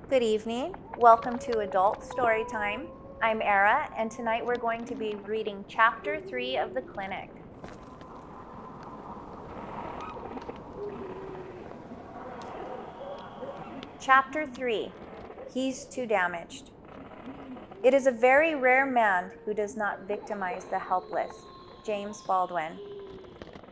Good evening. Welcome to Adult Storytime. I'm E.R.A, and tonight we're going to be reading Chapter 3 of The Clinic. Chapter 3, He's Too Damaged. It is a very rare man who does not victimize the helpless. James Baldwin.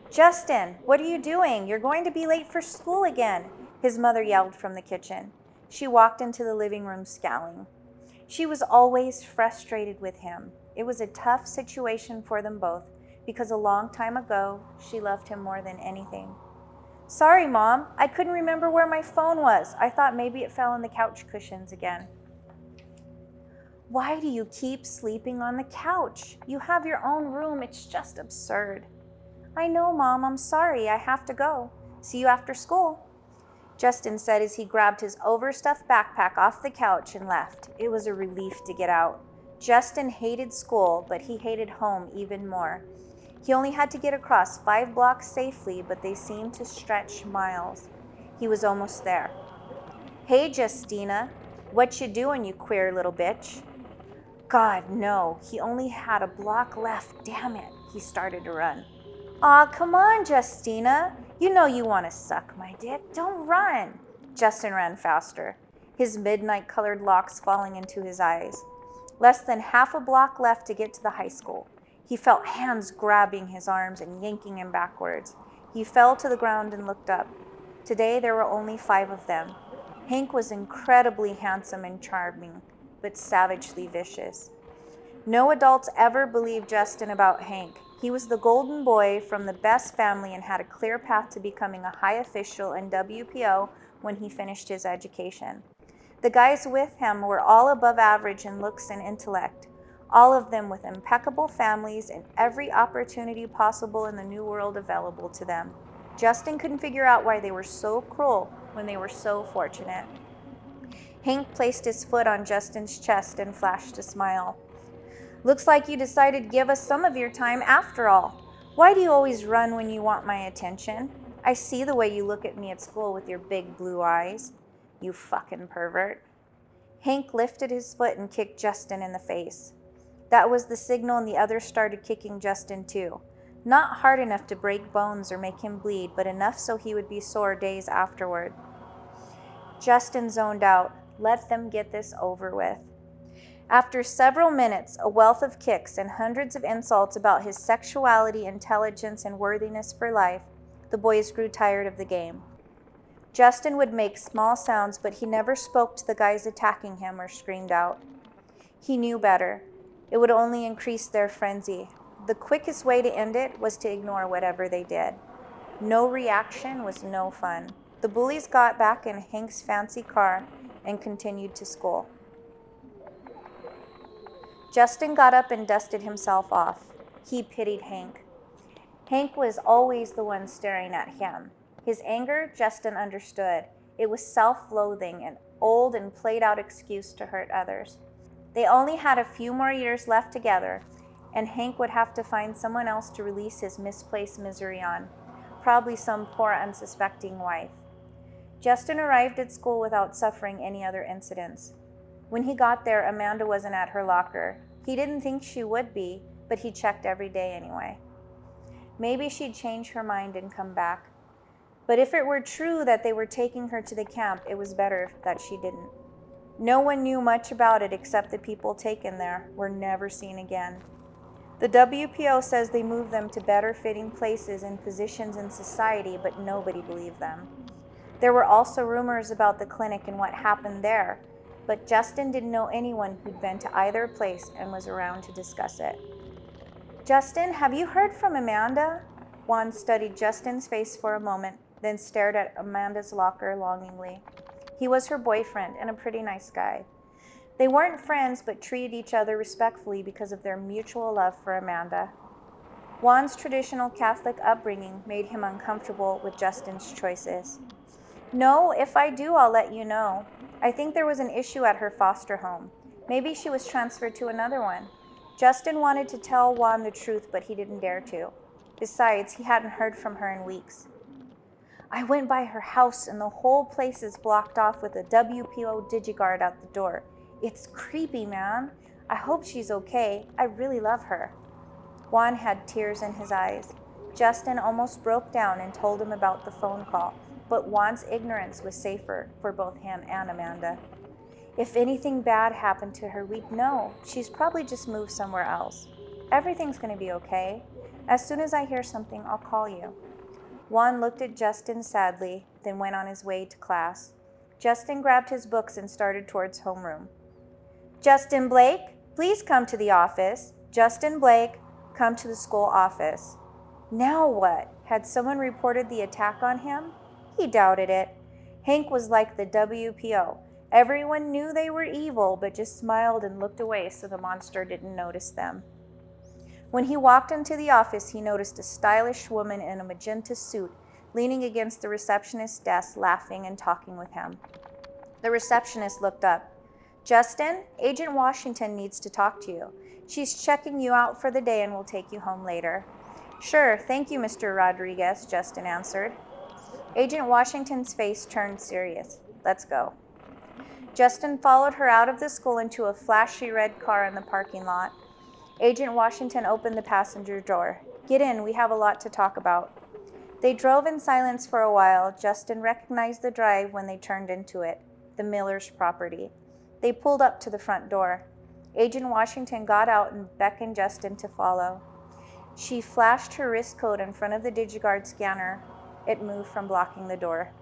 Justin, what are you doing? You're going to be late for school again, his mother yelled from the kitchen. She walked into the living room scowling. She was always frustrated with him. It was a tough situation for them both because a long time ago, she loved him more than anything. Sorry, Mom, I couldn't remember where my phone was. I thought maybe it fell on the couch cushions again. Why do you keep sleeping on the couch? You have your own room. It's just absurd. I know, Mom, I'm sorry. I have to go. See you after school. Justin said as he grabbed his overstuffed backpack off the couch and left. It was a relief to get out. Justin hated school, but he hated home even more. He only had to get across 5 blocks safely, but they seemed to stretch miles. He was almost there. Hey, Justina, what you doing, you queer little bitch? God, no, he only had a block left, damn it. He started to run. Aw, come on, Justina. You know you want to suck my dick. Don't run. Justin ran faster, his midnight-colored locks falling into his eyes. Less than half a block left to get to the high school. He felt hands grabbing his arms and yanking him backwards. He fell to the ground and looked up. Today there were only 5 of them. Hank was incredibly handsome and charming, but savagely vicious. No adults ever believed Justin about Hank. He was the golden boy from the best family and had a clear path to becoming a high official in WPO when he finished his education. The guys with him were all above average in looks and intellect, all of them with impeccable families and every opportunity possible in the new world available to them. Justin couldn't figure out why they were so cruel when they were so fortunate. Hank placed his foot on Justin's chest and flashed a smile. Looks like you decided to give us some of your time after all. Why do you always run when you want my attention? I see the way you look at me at school with your big blue eyes. You fucking pervert. Hank lifted his foot and kicked Justin in the face. That was the signal, and the others started kicking Justin too. Not hard enough to break bones or make him bleed, but enough so he would be sore days afterward. Justin zoned out. Let them get this over with. After several minutes, a wealth of kicks and hundreds of insults about his sexuality, intelligence, and worthiness for life, the boys grew tired of the game. Justin would make small sounds, but he never spoke to the guys attacking him or screamed out. He knew better. It would only increase their frenzy. The quickest way to end it was to ignore whatever they did. No reaction was no fun. The bullies got back in Hank's fancy car and continued to school. Justin got up and dusted himself off. He pitied Hank. Hank was always the one staring at him. His anger, Justin understood. It was self-loathing, an old and played-out excuse to hurt others. They only had a few more years left together, and Hank would have to find someone else to release his misplaced misery on, probably some poor unsuspecting wife. Justin arrived at school without suffering any other incidents. When he got there, Amanda wasn't at her locker. He didn't think she would be, but he checked every day anyway. Maybe she'd change her mind and come back. But if it were true that they were taking her to the camp, it was better that she didn't. No one knew much about it except the people taken there were never seen again. The WPO says they moved them to better fitting places and positions in society, but nobody believed them. There were also rumors about the clinic and what happened there, but Justin didn't know anyone who'd been to either place and was around to discuss it. Justin, have you heard from Amanda? Juan studied Justin's face for a moment, then stared at Amanda's locker longingly. He was her boyfriend and a pretty nice guy. They weren't friends, but treated each other respectfully because of their mutual love for Amanda. Juan's traditional Catholic upbringing made him uncomfortable with Justin's choices. No, if I do, I'll let you know. I think there was an issue at her foster home. Maybe she was transferred to another one. Justin wanted to tell Juan the truth, but he didn't dare to. Besides, he hadn't heard from her in weeks. I went by her house and the whole place is blocked off with a WPO DigiGuard at the door. It's creepy, man. I hope she's okay. I really love her. Juan had tears in his eyes. Justin almost broke down and told him about the phone call, but Juan's ignorance was safer for both him and Amanda. If anything bad happened to her, we'd know. She's probably just moved somewhere else. Everything's going to be okay. As soon as I hear something, I'll call you. Juan looked at Justin sadly, then went on his way to class. Justin grabbed his books and started towards homeroom. Justin Blake, please come to the office. Justin Blake, come to the school office. Now what? Had someone reported the attack on him? He doubted it. Hank was like the WPO. Everyone knew they were evil, but just smiled and looked away so the monster didn't notice them. When he walked into the office, he noticed a stylish woman in a magenta suit leaning against the receptionist's desk, laughing and talking with him. The receptionist looked up. Justin, Agent Washington needs to talk to you. She's checking you out for the day and will take you home later. Sure, thank you, Mr. Rodriguez, Justin answered. Agent Washington's face turned serious. Let's go. Justin followed her out of the school into a flashy red car in the parking lot. Agent Washington opened the passenger door. Get in, we have a lot to talk about. They drove in silence for a while. Justin recognized the drive when they turned into it, the Miller's property. They pulled up to the front door. Agent Washington got out and beckoned Justin to follow. She flashed her wrist code in front of the DigiGuard scanner. It moved from blocking the door.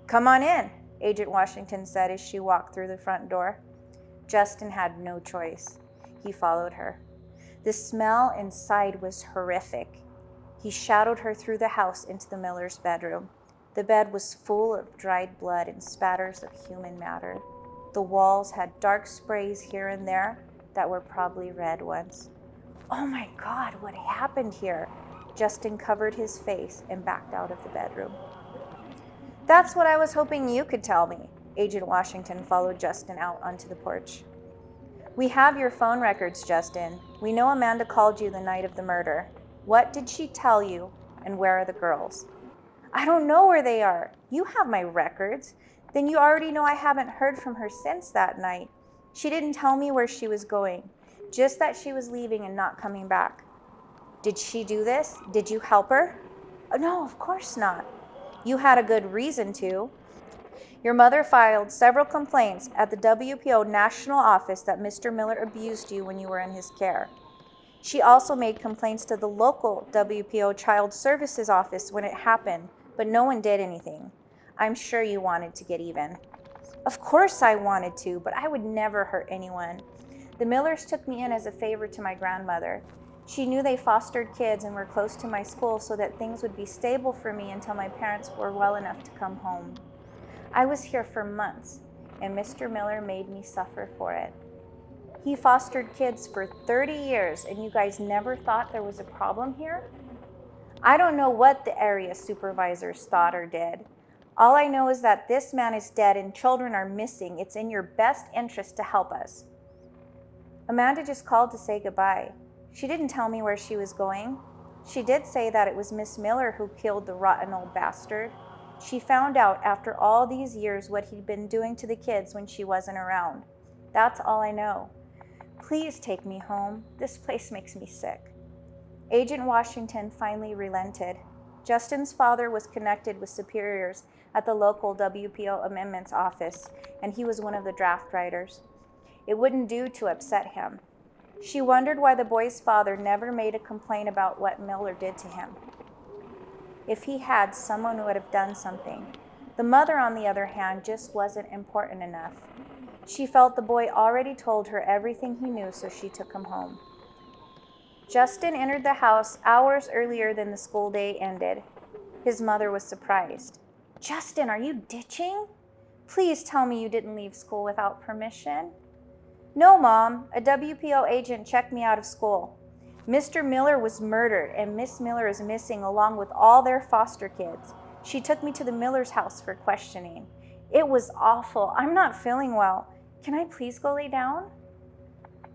Come on in, Agent Washington said as she walked through the front door. Justin had no choice. He followed her. The smell inside was horrific. He shadowed her through the house into the Miller's bedroom. The bed was full of dried blood and spatters of human matter. The walls had dark sprays here and there that were probably red ones. Oh my God, what happened here? Justin covered his face and backed out of the bedroom. That's what I was hoping you could tell me. Agent Washington followed Justin out onto the porch. We have your phone records, Justin. We know Amanda called you the night of the murder. What did she tell you, and where are the girls? I don't know where they are. You have my records. Then you already know I haven't heard from her since that night. She didn't tell me where she was going, just that she was leaving and not coming back. Did she do this? Did you help her? No, of course not. You had a good reason to. Your mother filed several complaints at the WPO national office that Mr. Miller abused you when you were in his care. She also made complaints to the local WPO Child Services office when it happened, but no one did anything. I'm sure you wanted to get even. Of course I wanted to, but I would never hurt anyone. The Millers took me in as a favor to my grandmother. She knew they fostered kids and were close to my school so that things would be stable for me until my parents were well enough to come home. I was here for months, and Mr. Miller made me suffer for it. He fostered kids for 30 years, and you guys never thought there was a problem here? I don't know what the area supervisors thought or did. All I know is that this man is dead and children are missing. It's in your best interest to help us. Amanda just called to say goodbye. She didn't tell me where she was going. She did say that it was Miss Miller who killed the rotten old bastard. She found out after all these years what he'd been doing to the kids when she wasn't around. That's all I know. Please take me home. This place makes me sick. Agent Washington finally relented. Justin's father was connected with superiors at the local WPO amendments office, and he was one of the draft writers. It wouldn't do to upset him. She wondered why the boy's father never made a complaint about what Miller did to him. If he had, someone would have done something. The mother, on the other hand, just wasn't important enough. She felt the boy already told her everything he knew, so she took him home. Justin entered the house hours earlier than the school day ended. His mother was surprised. Justin, are you ditching? Please tell me you didn't leave school without permission. No, Mom. A WPO agent checked me out of school. Mr. Miller was murdered, and Miss Miller is missing along with all their foster kids. She took me to the Miller's house for questioning. It was awful. I'm not feeling well. Can I please go lay down?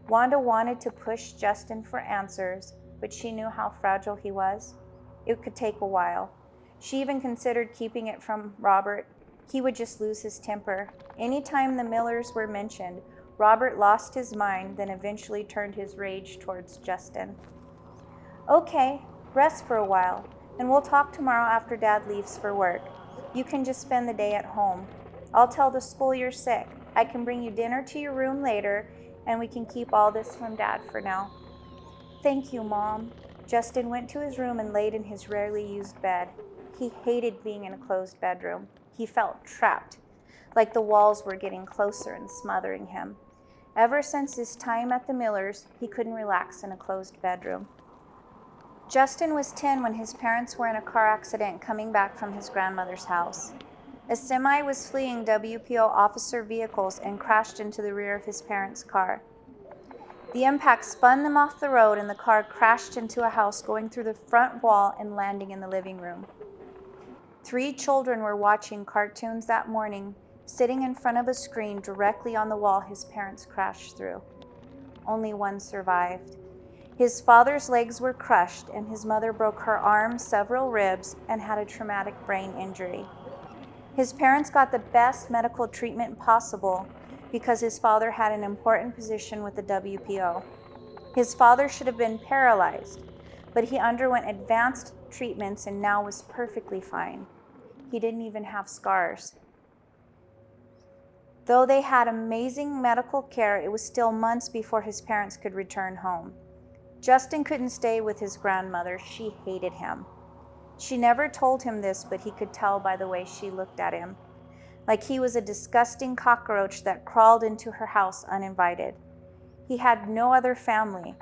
Wanda wanted to push Justin for answers, but she knew how fragile he was. It could take a while. She even considered keeping it from Robert. He would just lose his temper. Anytime the Millers were mentioned, Robert lost his mind, then eventually turned his rage towards Justin. Okay, rest for a while, and we'll talk tomorrow after Dad leaves for work. You can just spend the day at home. I'll tell the school you're sick. I can bring you dinner to your room later, and we can keep all this from Dad for now. Thank you, Mom. Justin went to his room and laid in his rarely used bed. He hated being in a closed bedroom. He felt trapped, like the walls were getting closer and smothering him. Ever since his time at the Millers, he couldn't relax in a closed bedroom. Justin was 10 when his parents were in a car accident coming back from his grandmother's house. A semi was fleeing WPO officer vehicles and crashed into the rear of his parents' car. The impact spun them off the road and the car crashed into a house, going through the front wall and landing in the living room. 3 children were watching cartoons that morning, sitting in front of a screen directly on the wall his parents crashed through. Only one survived. His father's legs were crushed and his mother broke her arm, several ribs, and had a traumatic brain injury. His parents got the best medical treatment possible because his father had an important position with the WPO. His father should have been paralyzed, but he underwent advanced treatments and now was perfectly fine. He didn't even have scars. Though they had amazing medical care, it was still months before his parents could return home. Justin couldn't stay with his grandmother. She hated him. She never told him this, but he could tell by the way she looked at him, like he was a disgusting cockroach that crawled into her house uninvited. He had no other family.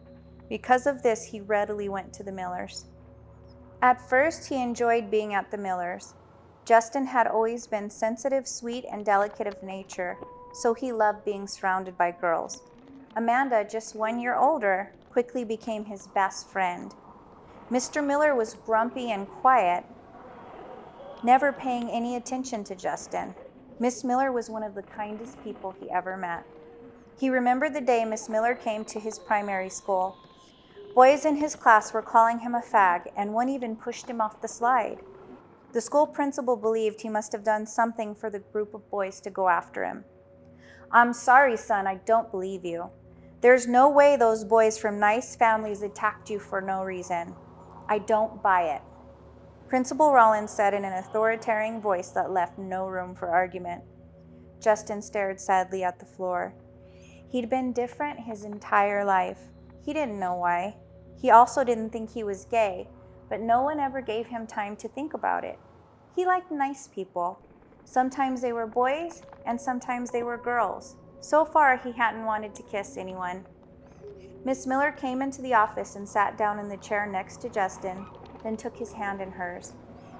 Because of this, he readily went to the Millers. At first, he enjoyed being at the Millers. Justin had always been sensitive, sweet, and delicate of nature, so he loved being surrounded by girls. Amanda, just 1 year older, quickly became his best friend. Mr. Miller was grumpy and quiet, never paying any attention to Justin. Miss Miller was one of the kindest people he ever met. He remembered the day Miss Miller came to his primary school. Boys in his class were calling him a fag, and one even pushed him off the slide. The school principal believed he must have done something for the group of boys to go after him. I'm sorry, son, I don't believe you. There's no way those boys from nice families attacked you for no reason. I don't buy it. Principal Rollins said in an authoritarian voice that left no room for argument. Justin stared sadly at the floor. He'd been different his entire life. He didn't know why. He also didn't think he was gay, but no one ever gave him time to think about it. He liked nice people. Sometimes they were boys, and sometimes they were girls. So far, he hadn't wanted to kiss anyone. Miss Miller came into the office and sat down in the chair next to Justin, then took his hand in hers.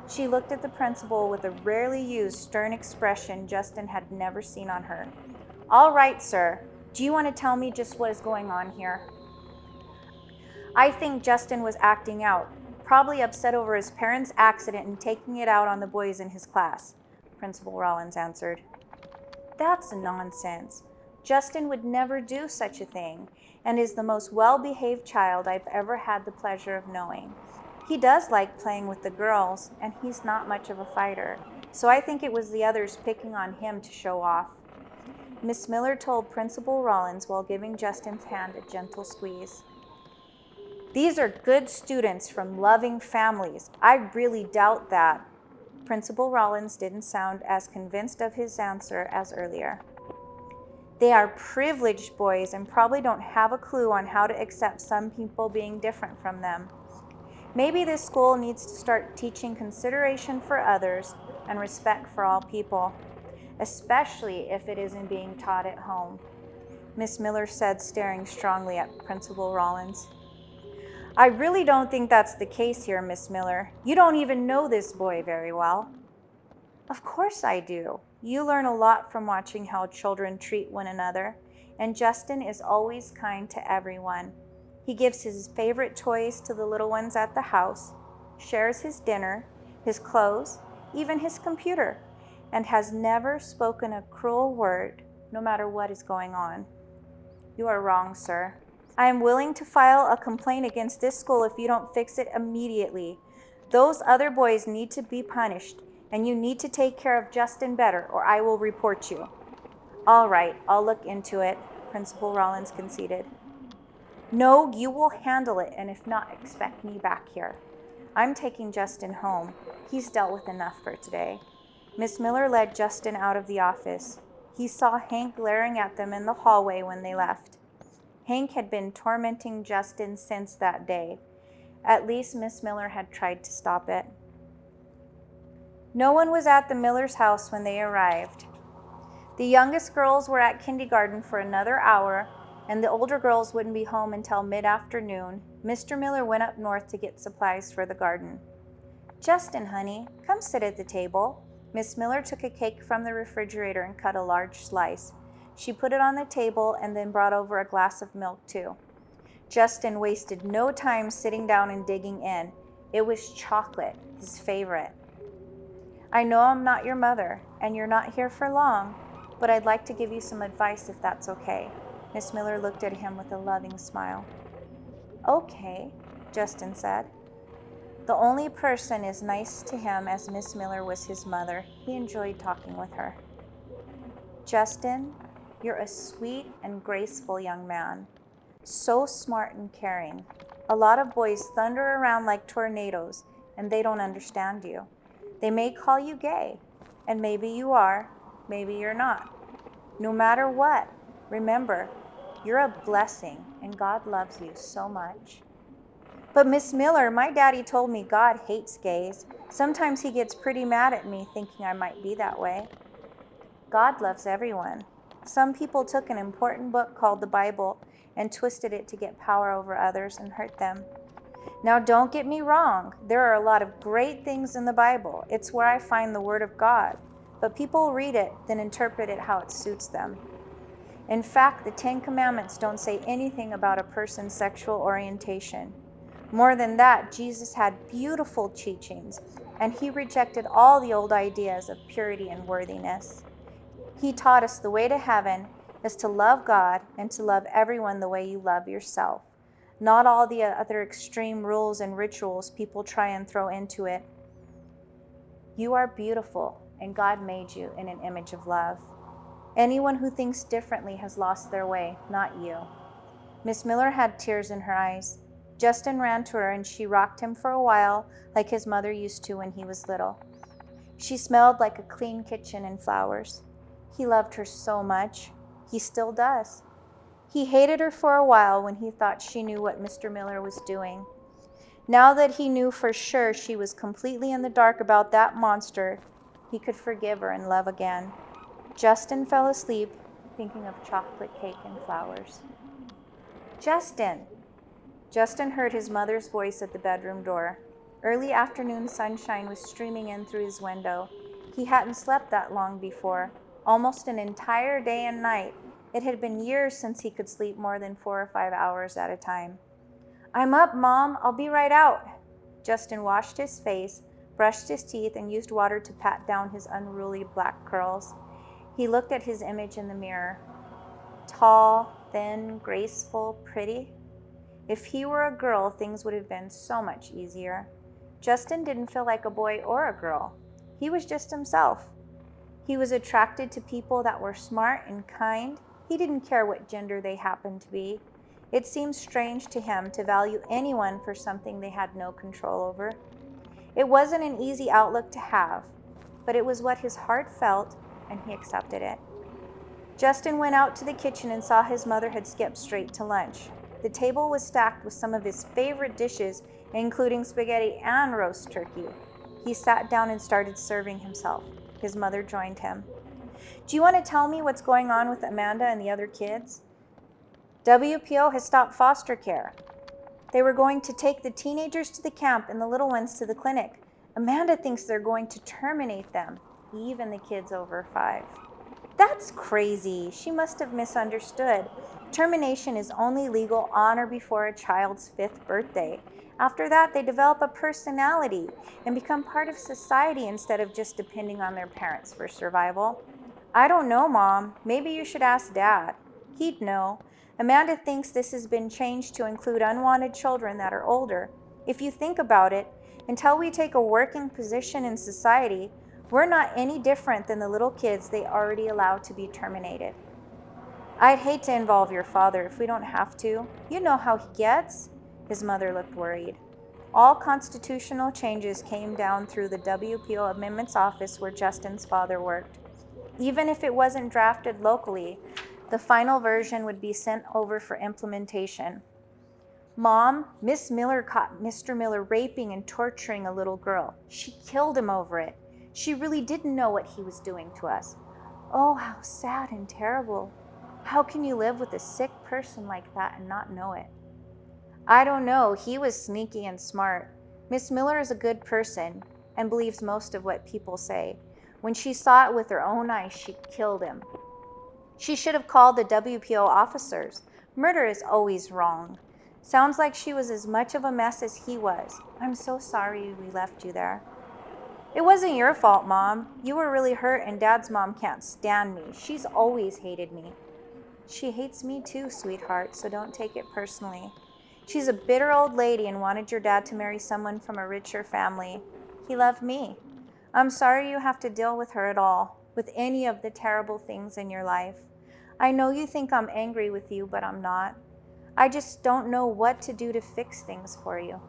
She looked at the principal with a rarely used stern expression Justin had never seen on her. All right, sir. Do you want to tell me just what is going on here? I think Justin was acting out, probably upset over his parents' accident and taking it out on the boys in his class, Principal Rollins answered. That's nonsense. Justin would never do such a thing and is the most well-behaved child I've ever had the pleasure of knowing. He does like playing with the girls, and he's not much of a fighter, so I think it was the others picking on him to show off. Miss Miller told Principal Rollins while giving Justin's hand a gentle squeeze. These are good students from loving families. I really doubt that. Principal Rollins didn't sound as convinced of his answer as earlier. They are privileged boys and probably don't have a clue on how to accept some people being different from them. Maybe this school needs to start teaching consideration for others and respect for all people, especially if it isn't being taught at home, Miss Miller said, staring strongly at Principal Rollins. I really don't think that's the case here, Miss Miller. You don't even know this boy very well. Of course I do. You learn a lot from watching how children treat one another, and Justin is always kind to everyone. He gives his favorite toys to the little ones at the house, shares his dinner, his clothes, even his computer, and has never spoken a cruel word, no matter what is going on. You are wrong, sir. I am willing to file a complaint against this school if you don't fix it immediately. Those other boys need to be punished, and you need to take care of Justin better, or I will report you." "All right, I'll look into it," Principal Rollins conceded. "No, you will handle it, and if not, expect me back here. I'm taking Justin home. He's dealt with enough for today." Miss Miller led Justin out of the office. He saw Hank glaring at them in the hallway when they left. Hank had been tormenting Justin since that day. At least Miss Miller had tried to stop it. No one was at the Miller's house when they arrived. The youngest girls were at kindergarten for another hour, and the older girls wouldn't be home until mid-afternoon. Mr. Miller went up north to get supplies for the garden. "Justin, honey, come sit at the table." Miss Miller took a cake from the refrigerator and cut a large slice. She put it on the table and then brought over a glass of milk too. Justin wasted no time sitting down and digging in. It was chocolate, his favorite. "I know I'm not your mother, and you're not here for long, but I'd like to give you some advice if that's okay." Miss Miller looked at him with a loving smile. "Okay," Justin said. The only person as nice to him as Miss Miller was his mother. He enjoyed talking with her. "Justin, you're a sweet and graceful young man. So smart and caring. A lot of boys thunder around like tornadoes, and they don't understand you. They may call you gay, and maybe you are, maybe you're not. No matter what, remember, you're a blessing, and God loves you so much." "But Miss Miller, my daddy told me God hates gays. Sometimes he gets pretty mad at me thinking I might be that way." "God loves everyone. Some people took an important book called the Bible and twisted it to get power over others and hurt them. Now don't get me wrong, there are a lot of great things in the Bible. It's where I find the Word of God. But people read it, then interpret it how it suits them. In fact, the 10 Commandments don't say anything about a person's sexual orientation. More than that, Jesus had beautiful teachings, and he rejected all the old ideas of purity and worthiness. He taught us the way to heaven is to love God and to love everyone the way you love yourself, not all the other extreme rules and rituals people try and throw into it. You are beautiful, and God made you in an image of love. Anyone who thinks differently has lost their way, not you." Miss Miller had tears in her eyes. Justin ran to her and she rocked him for a while like his mother used to when he was little. She smelled like a clean kitchen and flowers. He loved her so much. He still does. He hated her for a while when he thought she knew what Mr. Miller was doing. Now that he knew for sure she was completely in the dark about that monster, he could forgive her and love again. Justin fell asleep thinking of chocolate cake and flowers. "Justin!" Justin heard his mother's voice at the bedroom door. Early afternoon sunshine was streaming in through his window. He hadn't slept that long before, almost an entire day and night. It had been years since he could sleep more than 4 or 5 hours at a time. "I'm up, Mom. I'll be right out." Justin washed his face, brushed his teeth, and used water to pat down his unruly black curls. He looked at his image in the mirror. Tall, thin, graceful, pretty. If he were a girl, things would have been so much easier. Justin didn't feel like a boy or a girl. He was just himself. He was attracted to people that were smart and kind. He didn't care what gender they happened to be. It seemed strange to him to value anyone for something they had no control over. It wasn't an easy outlook to have, but it was what his heart felt, and he accepted it. Justin went out to the kitchen and saw his mother had skipped straight to lunch. The table was stacked with some of his favorite dishes, including spaghetti and roast turkey. He sat down and started serving himself. His mother joined him. "Do you want to tell me what's going on with Amanda and the other kids?" "WPO has stopped foster care. They were going to take the teenagers to the camp and the little ones to the clinic. Amanda thinks they're going to terminate them, even the kids over 5. "That's crazy. She must have misunderstood. Termination is only legal on or before a child's 5th birthday. After that, they develop a personality and become part of society instead of just depending on their parents for survival." "I don't know, Mom. Maybe you should ask Dad. He'd know. Amanda thinks this has been changed to include unwanted children that are older. If you think about it, Until we take a working position in society, we're not any different than the little kids they already allowed to be terminated. I'd hate to involve your father if we don't have to. You know how he gets. His mother looked worried. All constitutional changes came down through the WPO Amendments office where Justin's father worked. Even if it wasn't drafted locally, the final version would be sent over for implementation. Mom, Miss Miller caught Mr. Miller raping and torturing a little girl. She killed him over it. She really didn't know what he was doing to us. Oh, how sad and terrible. How can you live with a sick person like that and not know it? I don't know. He was sneaky and smart. Miss Miller is a good person and believes most of what people say. When she saw it with her own eyes, she killed him. She should have called the WPO officers. Murder is always wrong. Sounds like she was as much of a mess as he was. I'm so sorry we left you there. It wasn't your fault, Mom. You were really hurt and Dad's mom can't stand me. She's always hated me. She hates me too, sweetheart, so don't take it personally. She's a bitter old lady and wanted your dad to marry someone from a richer family. He loved me. I'm sorry you have to deal with her at all, with any of the terrible things in your life. I know you think I'm angry with you, but I'm not. I just don't know what to do to fix things for you.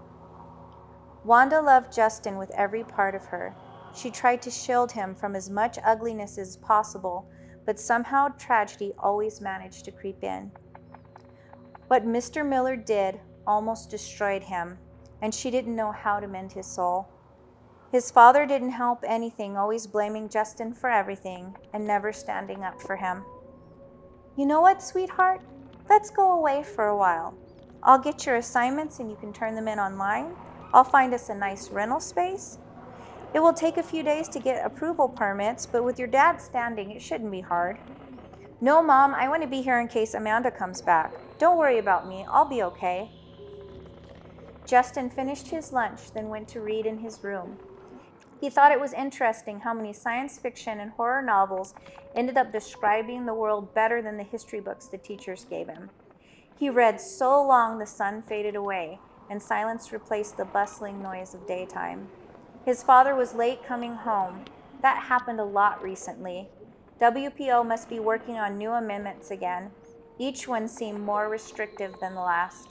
Wanda loved Justin with every part of her. She tried to shield him from as much ugliness as possible, but somehow tragedy always managed to creep in. What Mr. Miller did almost destroyed him, and she didn't know how to mend his soul. His father didn't help anything, always blaming Justin for everything and never standing up for him. You know what, sweetheart? Let's go away for a while. I'll get your assignments and you can turn them in online. I'll find us a nice rental space. It will take a few days to get approval permits, but with your dad standing, it shouldn't be hard. No, Mom, I want to be here in case Amanda comes back. Don't worry about me. I'll be okay. Justin finished his lunch, then went to read in his room. He thought it was interesting how many science fiction and horror novels ended up describing the world better than the history books the teachers gave him. He read so long the sun faded away, and silence replaced the bustling noise of daytime. His father was late coming home. That happened a lot recently. WPO must be working on new amendments again. Each one seemed more restrictive than the last.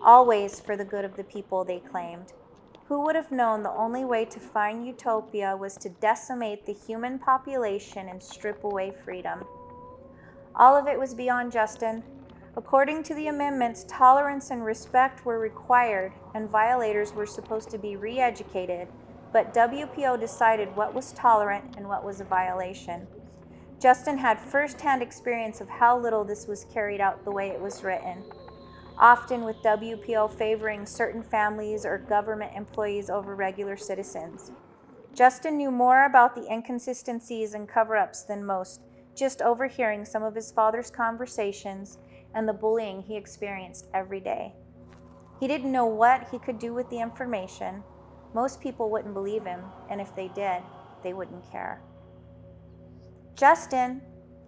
Always for the good of the people, they claimed. Who would have known the only way to find utopia was to decimate the human population and strip away freedom? All of it was beyond Justin. According to the amendments, tolerance and respect were required, and violators were supposed to be re-educated, but WPO decided what was tolerant and what was a violation. Justin had first-hand experience of how little this was carried out the way it was written, often with WPO favoring certain families or government employees over regular citizens. Justin knew more about the inconsistencies and cover-ups than most, just overhearing some of his father's conversations and the bullying he experienced every day. He didn't know what he could do with the information. Most people wouldn't believe him, and if they did, they wouldn't care. Justin,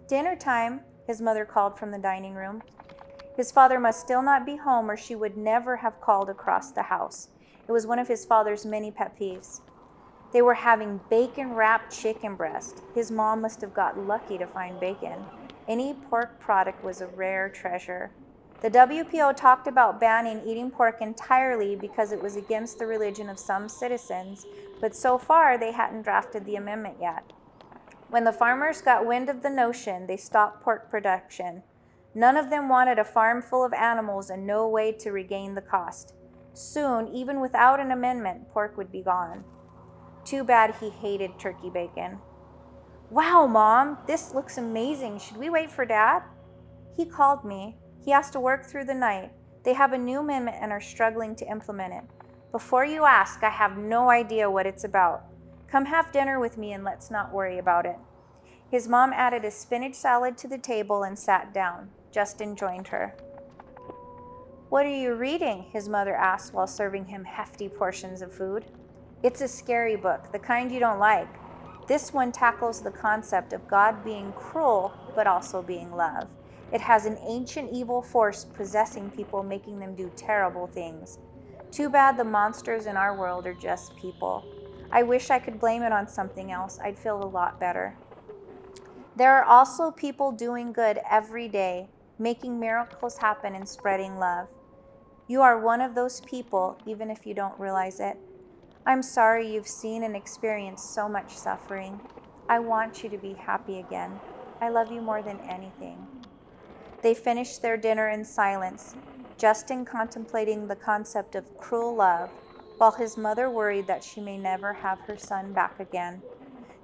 dinner time, his mother called from the dining room. His father must still not be home or she would never have called across the house. It was one of his father's many pet peeves. They were having bacon-wrapped chicken breast. His mom must have got lucky to find bacon. Any pork product was a rare treasure. The WPO talked about banning eating pork entirely because it was against the religion of some citizens, but so far they hadn't drafted the amendment yet. When the farmers got wind of the notion, they stopped pork production. None of them wanted a farm full of animals and no way to regain the cost. Soon, even without an amendment, pork would be gone. Too bad he hated turkey bacon. Wow, Mom, this looks amazing. Should we wait for Dad? He called me. He has to work through the night. They have a new amendment and are struggling to implement it. Before you ask, I have no idea what it's about. Come have dinner with me and let's not worry about it. His mom added a spinach salad to the table and sat down. Justin joined her. What are you reading? His mother asked while serving him hefty portions of food. It's a scary book, the kind you don't like. This one tackles the concept of God being cruel, but also being love. It has an ancient evil force possessing people, making them do terrible things. Too bad the monsters in our world are just people. I wish I could blame it on something else. I'd feel a lot better. There are also people doing good every day, making miracles happen and spreading love. You are one of those people, even if you don't realize it. I'm sorry you've seen and experienced so much suffering. I want you to be happy again. I love you more than anything. They finished their dinner in silence, Justin contemplating the concept of cruel love, while his mother worried that she may never have her son back again,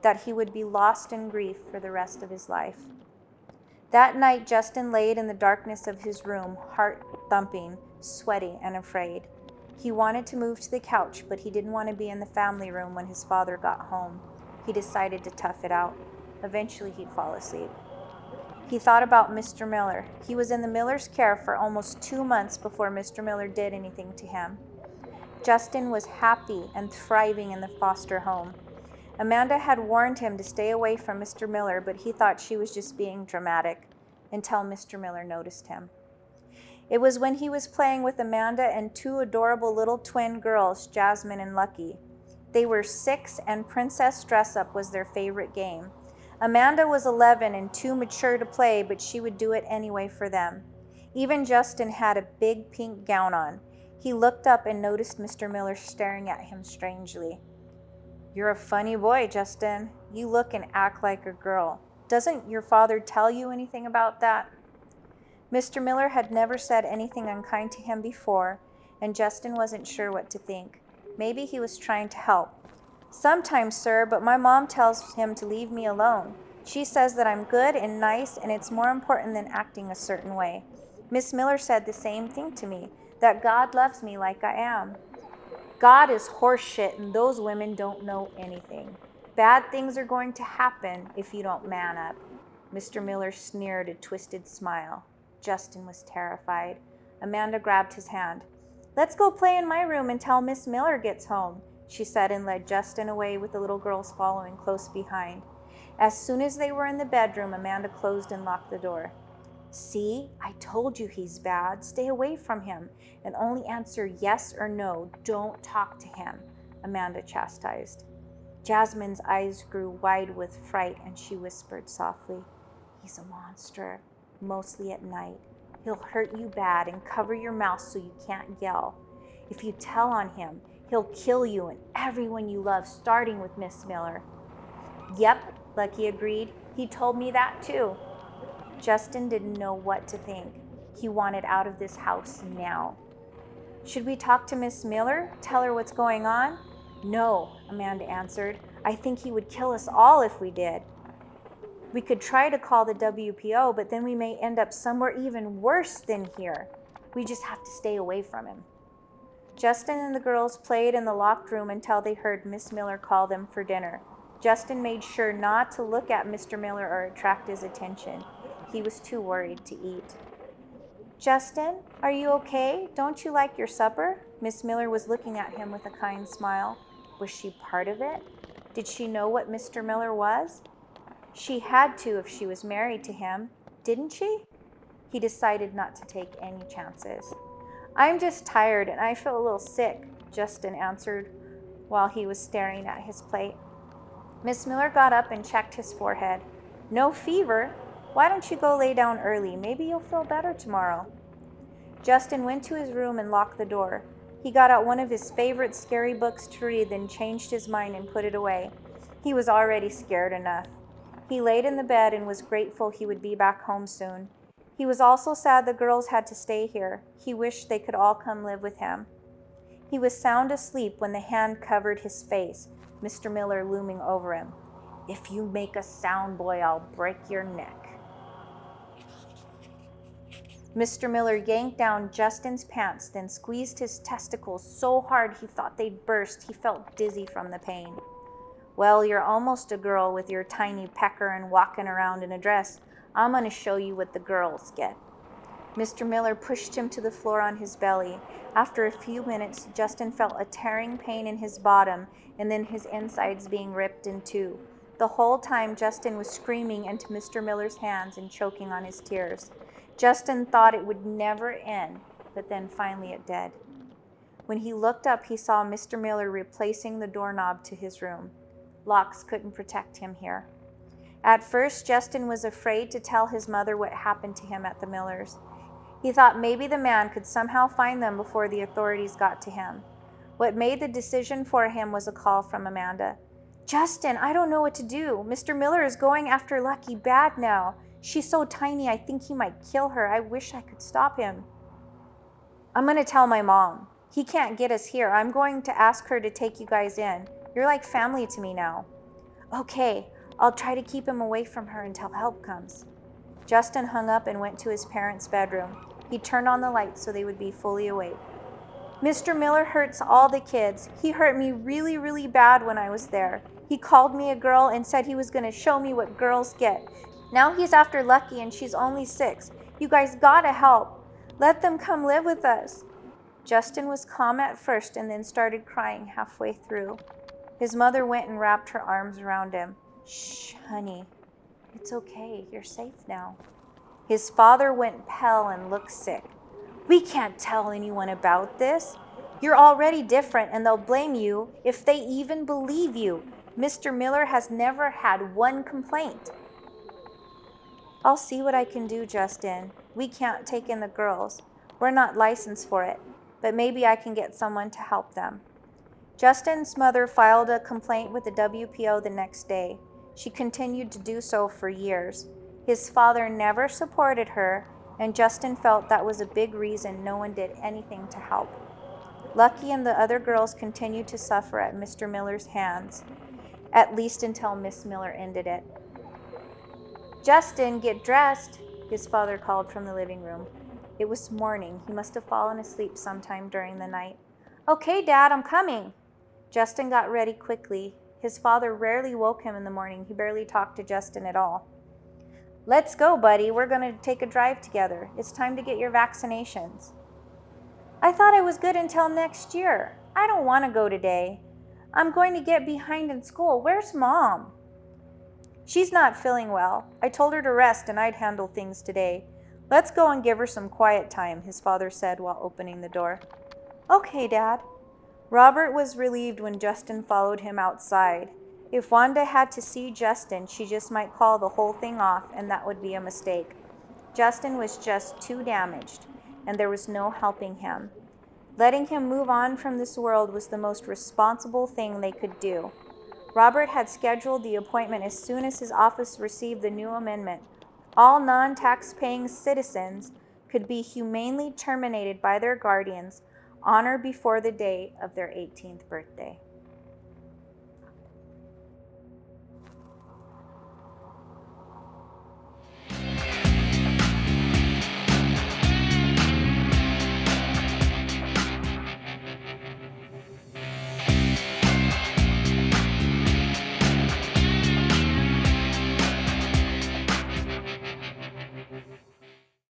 that he would be lost in grief for the rest of his life. That night, Justin laid in the darkness of his room, heart thumping, sweaty, and afraid. He wanted to move to the couch, but he didn't want to be in the family room when his father got home. He decided to tough it out. Eventually, he'd fall asleep. He thought about Mr. Miller. He was in the Miller's care for almost 2 months before Mr. Miller did anything to him. Justin was happy and thriving in the foster home. Amanda had warned him to stay away from Mr. Miller, but he thought she was just being dramatic until Mr. Miller noticed him. It was when he was playing with Amanda and 2 adorable little twin girls, Jasmine and Lucky. They were 6 and Princess Dress Up was their favorite game. Amanda was 11 and too mature to play, but she would do it anyway for them. Even Justin had a big pink gown on. He looked up and noticed Mr. Miller staring at him strangely. "You're a funny boy, Justin. You look and act like a girl. Doesn't your father tell you anything about that?" Mr. Miller had never said anything unkind to him before, and Justin wasn't sure what to think. Maybe he was trying to help. "Sometimes, sir, but my mom tells him to leave me alone. She says that I'm good and nice, and it's more important than acting a certain way. Miss Miller said the same thing to me, that God loves me like I am." "God is horseshit, and those women don't know anything. Bad things are going to happen if you don't man up." Mr. Miller sneered a twisted smile. Justin was terrified. Amanda grabbed his hand. "Let's go play in my room until Miss Miller gets home," she said, and led Justin away with the little girls following close behind. As soon as they were in the bedroom, Amanda closed and locked the door. "See, I told you he's bad. Stay away from him and only answer yes or no. Don't talk to him," Amanda chastised. Jasmine's eyes grew wide with fright, and she whispered softly, "He's a monster, mostly at night. He'll hurt you bad and cover your mouth so you can't yell. If you tell on him, he'll kill you and everyone you love, starting with Miss Miller." "Yep," Lucky agreed. "He told me that too." Justin didn't know what to think. He wanted out of this house now. "Should we talk to Miss Miller? Tell her what's going on?" "No," Amanda answered. "I think he would kill us all if we did. We could try to call the WPO, but then we may end up somewhere even worse than here. We just have to stay away from him." Justin and the girls played in the locked room until they heard Miss Miller call them for dinner. Justin made sure not to look at Mr. Miller or attract his attention. He was too worried to eat. "Justin, are you okay? Don't you like your supper?" Miss Miller was looking at him with a kind smile. Was she part of it? Did she know what Mr. Miller was? She had to if she was married to him, didn't she? He decided not to take any chances. "I'm just tired and I feel a little sick," Justin answered while he was staring at his plate. Miss Miller got up and checked his forehead. "No fever? Why don't you go lay down early? Maybe you'll feel better tomorrow." Justin went to his room and locked the door. He got out one of his favorite scary books to read, then changed his mind and put it away. He was already scared enough. He laid in the bed and was grateful he would be back home soon. He was also sad the girls had to stay here. He wished they could all come live with him. He was sound asleep when the hand covered his face, Mr. Miller looming over him. "If you make a sound, boy, I'll break your neck." Mr. Miller yanked down Justin's pants, then squeezed his testicles so hard he thought they'd burst. He felt dizzy from the pain. "Well, you're almost a girl with your tiny pecker and walking around in a dress. I'm going to show you what the girls get." Mr. Miller pushed him to the floor on his belly. After a few minutes, Justin felt a tearing pain in his bottom and then his insides being ripped in two. The whole time, Justin was screaming into Mr. Miller's hands and choking on his tears. Justin thought it would never end, but then finally it did. When he looked up, he saw Mr. Miller replacing the doorknob to his room. Locks couldn't protect him here. At first, Justin was afraid to tell his mother what happened to him at the Millers. He thought maybe the man could somehow find them before the authorities got to him. What made the decision for him was a call from Amanda. "Justin, I don't know what to do. Mr. Miller is going after Lucky bad now. She's so tiny, I think he might kill her. I wish I could stop him." "I'm going to tell my mom. He can't get us here. I'm going to ask her to take you guys in. You're like family to me now." "Okay, I'll try to keep him away from her until help comes." Justin hung up and went to his parents' bedroom. He turned on the lights so they would be fully awake. "Mr. Miller hurts all the kids. He hurt me really, really bad when I was there. He called me a girl and said he was going to show me what girls get. Now he's after Lucky and she's only 6. You guys gotta help. Let them come live with us." Justin was calm at first and then started crying halfway through. His mother went and wrapped her arms around him. "Shh, honey. It's okay. You're safe now." His father went pale and looked sick. "We can't tell anyone about this. You're already different and they'll blame you if they even believe you. Mr. Miller has never had one complaint." "I'll see what I can do, Justin. We can't take in the girls. We're not licensed for it, but maybe I can get someone to help them." Justin's mother filed a complaint with the WPO the next day. She continued to do so for years. His father never supported her, and Justin felt that was a big reason no one did anything to help. Lucky and the other girls continued to suffer at Mr. Miller's hands, at least until Miss Miller ended it. "Justin, get dressed," his father called from the living room. It was morning. He must have fallen asleep sometime during the night. "Okay, Dad, I'm coming." Justin got ready quickly. His father rarely woke him in the morning. He barely talked to Justin at all. "Let's go, buddy. We're going to take a drive together. It's time to get your vaccinations." "I thought I was good until next year. I don't want to go today. I'm going to get behind in school. Where's Mom?" "She's not feeling well. I told her to rest and I'd handle things today. Let's go and give her some quiet time," his father said while opening the door. "Okay, Dad." Robert was relieved when Justin followed him outside. If Wanda had to see Justin, she just might call the whole thing off, and that would be a mistake. Justin was just too damaged, and there was no helping him. Letting him move on from this world was the most responsible thing they could do. Robert had scheduled the appointment as soon as his office received the new amendment. All non-tax-paying citizens could be humanely terminated by their guardians on or before the day of their 18th birthday.